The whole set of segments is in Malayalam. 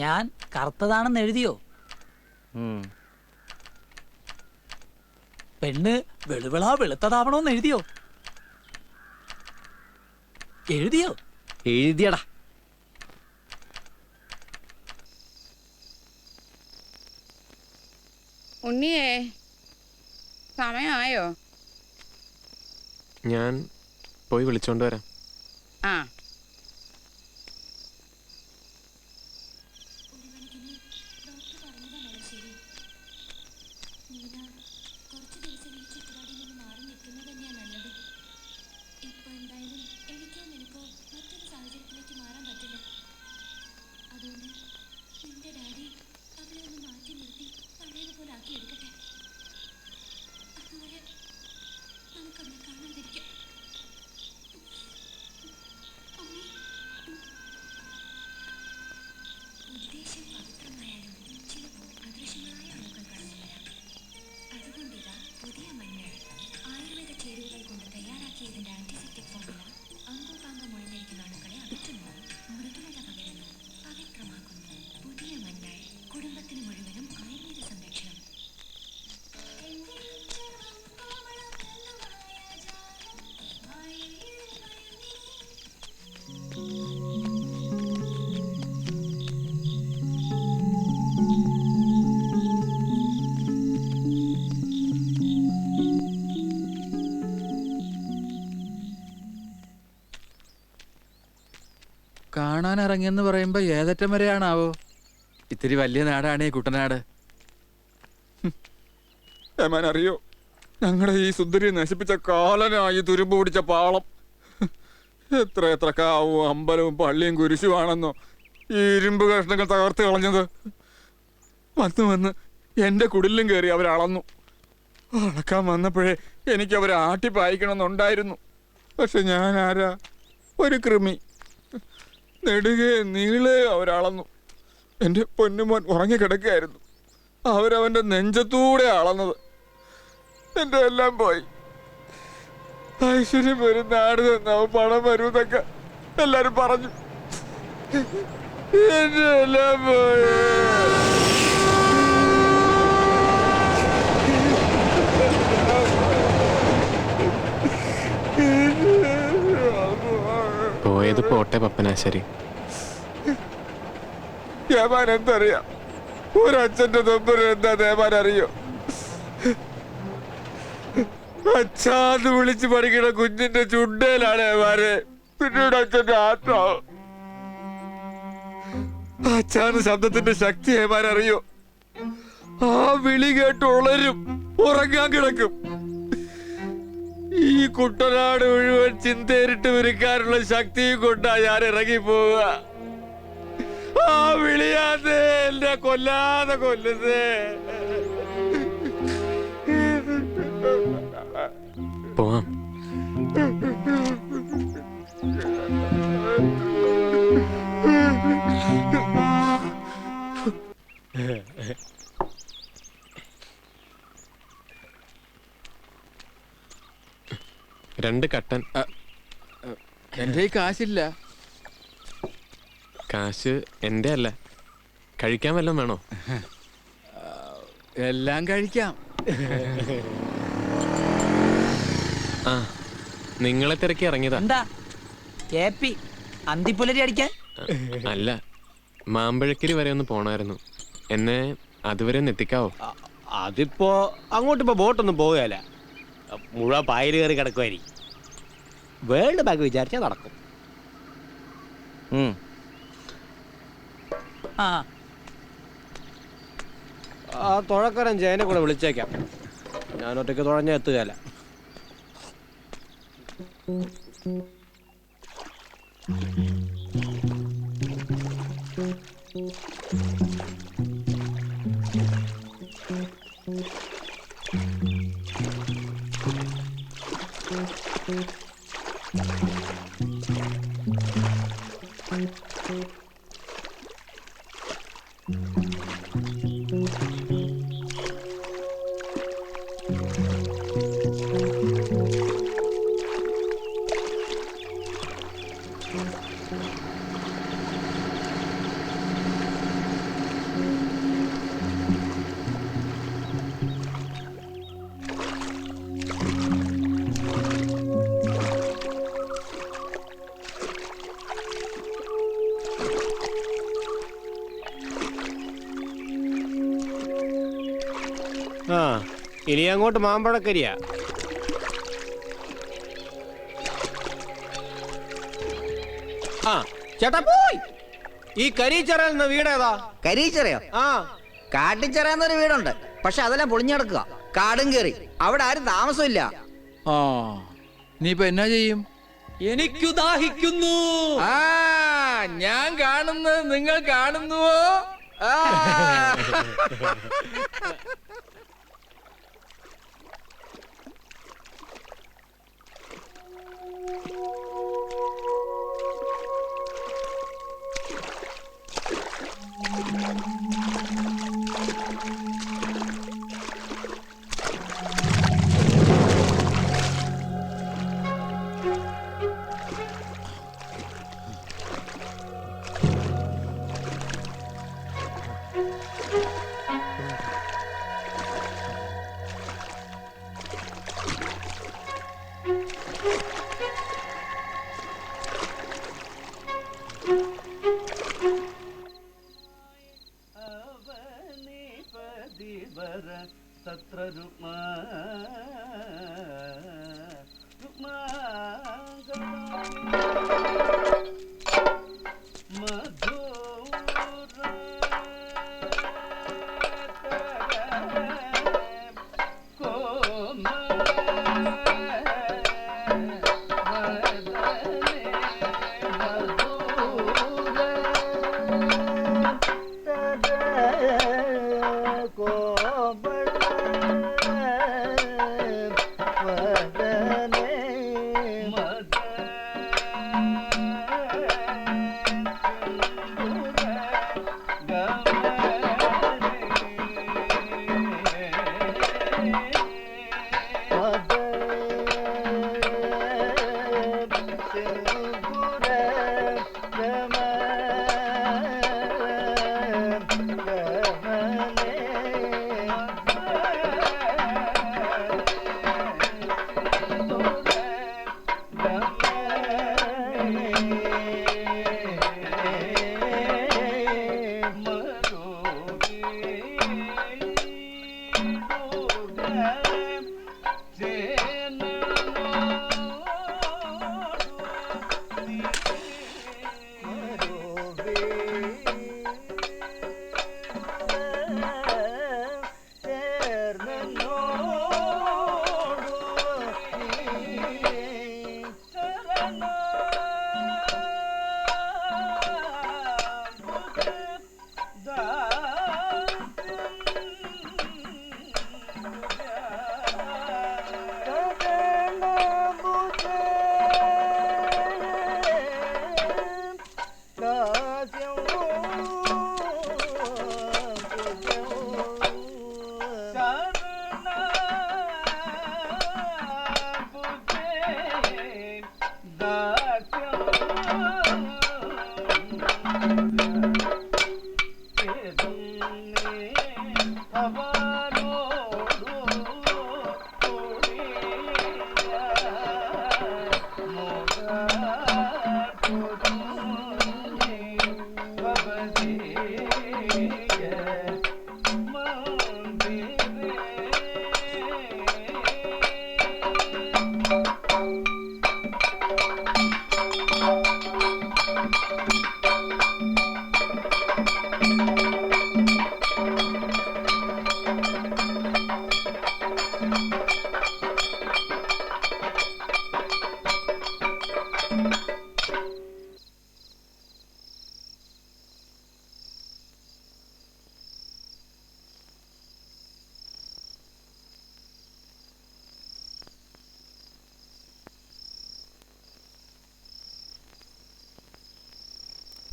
ഞാൻ കറുത്തതാണെന്ന് എഴുതിയോ? പെണ്ണ് വെളുവിളാ വെളുത്തതാവണോന്ന് എഴുതിയോ? എഴുതിയോ? എഴുതിയടാ. ഉണ്ണിയേ, സമയമായോ? ഞാൻ പോയി വിളിച്ചോണ്ട് വരാം. ആ കാണാൻ ഇറങ്ങിയെന്ന് പറയുമ്പോ ഏതറ്റം വരെയാണാവോ? ഇത്തിരി വലിയ നാടാണ് ഈ കുട്ടനാട്. അറിയോ, ഞങ്ങളുടെ ഈ സുന്ദരിയെ നശിപ്പിച്ച കാലനായി തുരുമ്പ് പിടിച്ച പാളം. എത്ര എത്ര കാവും അമ്പലവും പള്ളിയും കുരിശുമാണെന്നോ ഈ ഇരുമ്പ് കഷ്ണങ്ങൾ തകർത്ത് കളഞ്ഞത്. വന്ന് എൻ്റെ കുടിലും കയറി അവരളന്നു. അളക്കാൻ വന്നപ്പോഴേ എനിക്ക് അവരെ ആട്ടിപ്പായിക്കണമെന്നുണ്ടായിരുന്നു. പക്ഷെ ഞാൻ ആരാ, ഒരു കൃമി. നെടുകെ നീളെ അവരളന്നു. എൻ്റെ പൊന്നുമോൻ ഉറങ്ങിക്കിടക്കുകയായിരുന്നു. അവരവൻ്റെ നെഞ്ചത്തൂടെ അളന്നത്. എൻ്റെ എല്ലാം പോയി. ഐശ്വര്യം വരും, നാട് തന്നാവും, പണം വരും എന്നൊക്കെ എല്ലാരും പറഞ്ഞു. എൻ്റെ എല്ലാം പോയി. പോയത് പോട്ടെ പപ്പനാശ്ശേരി. ദേവാൻ എന്തറിയാം? ഒരച്ഛൻ്റെ നൊമ്പരം എന്താ ദേവാൻ അറിയോ? അച്ഛാന്ന് വിളിച്ച് പഠിക്കണ കുഞ്ഞിന്റെ ചുണ്ടയിലാണ് ദേവാനെ. പിന്നീട് അച്ഛന്റെ ആത്മാവ്. അച്ഛാന്ന് ശബ്ദത്തിന്റെ ശക്തി ദേവാൻ അറിയോ? ആ വിളി കേട്ട് ഉളരും, ഉറങ്ങാൻ കിടക്കും. ഈ കുട്ടനാട് മുഴുവൻ ചിന്തേരിട്ട് വിരിക്കാനുള്ള ശക്തിയും കൊണ്ടാ ഞാൻ ഇറങ്ങി പോവുക. ആ വിളിയാതെ എന്നെ കൊല്ലാതെ കൊല്ലുന്നേ. പോവാം. രണ്ട് കട്ടൻ. എന്റെ ഈ കാശില്ല. കാശ് എന്റെ അല്ല. കഴിക്കാൻ വല്ലതും വേണോ? എല്ലാം കഴിക്കാം. ആ, നിങ്ങളെ തിരക്കി ഇറങ്ങിയതാ. എന്താ കേപ്പി അന്തിപ്പുലരി അടിക്കാൻ? അല്ല, മാമ്പഴക്കരി വരെ ഒന്ന് പോണായിരുന്നു. എന്നെ അതുവരെ ഒന്ന് എത്തിക്കാവോ? അതിപ്പോ അങ്ങോട്ടിപ്പോ ബോട്ടൊന്നും പോവുകയല്ല, മുഴുവൻ പായൽ കയറി കിടക്കുമായിരിക്കും. വേൾഡ് ബാങ്ക് വിചാരിച്ചാൽ നടക്കും. ആ തുഴക്കാരൻ ജയനെ കൂടെ വിളിച്ചേക്കാം. ഞാൻ ഒറ്റയ്ക്ക് തുഴഞ്ഞ എത്തുകയല്ല. ആ ഇനി അങ്ങോട്ട് മാമ്പഴക്കരിയാ. ആ ചേട്ടാ പോയി. ഈ കരീച്ചറ എന്ന വീടേതാ? കരീച്ചെറിയോ? ആ കാട്ടിച്ചെറിയാന്നൊരു വീടുണ്ട്, പക്ഷെ അതെല്ലാം പൊളിഞ്ഞെടുക്കുക. കാടും കയറി അവിടെ ആരും താമസമില്ല. ആ നീ ഇപ്പൊ എന്നാ ചെയ്യും? എനിക്കു ദാഹിക്കുന്നു. ആ ഞാൻ കാണുന്നത് നിങ്ങൾ കാണുന്നുവോ? ആ.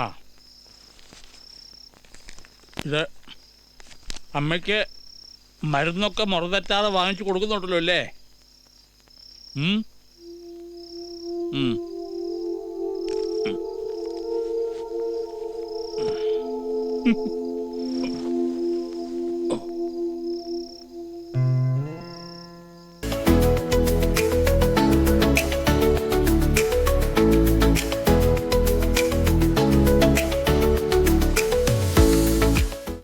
ആ ഇത് അമ്മയ്ക്ക് മരുന്നൊക്കെ മുറതെറ്റാതെ വാങ്ങിച്ചു കൊടുക്കുന്നുണ്ടല്ലോ അല്ലേ? ഉം? ഉം. ഉം.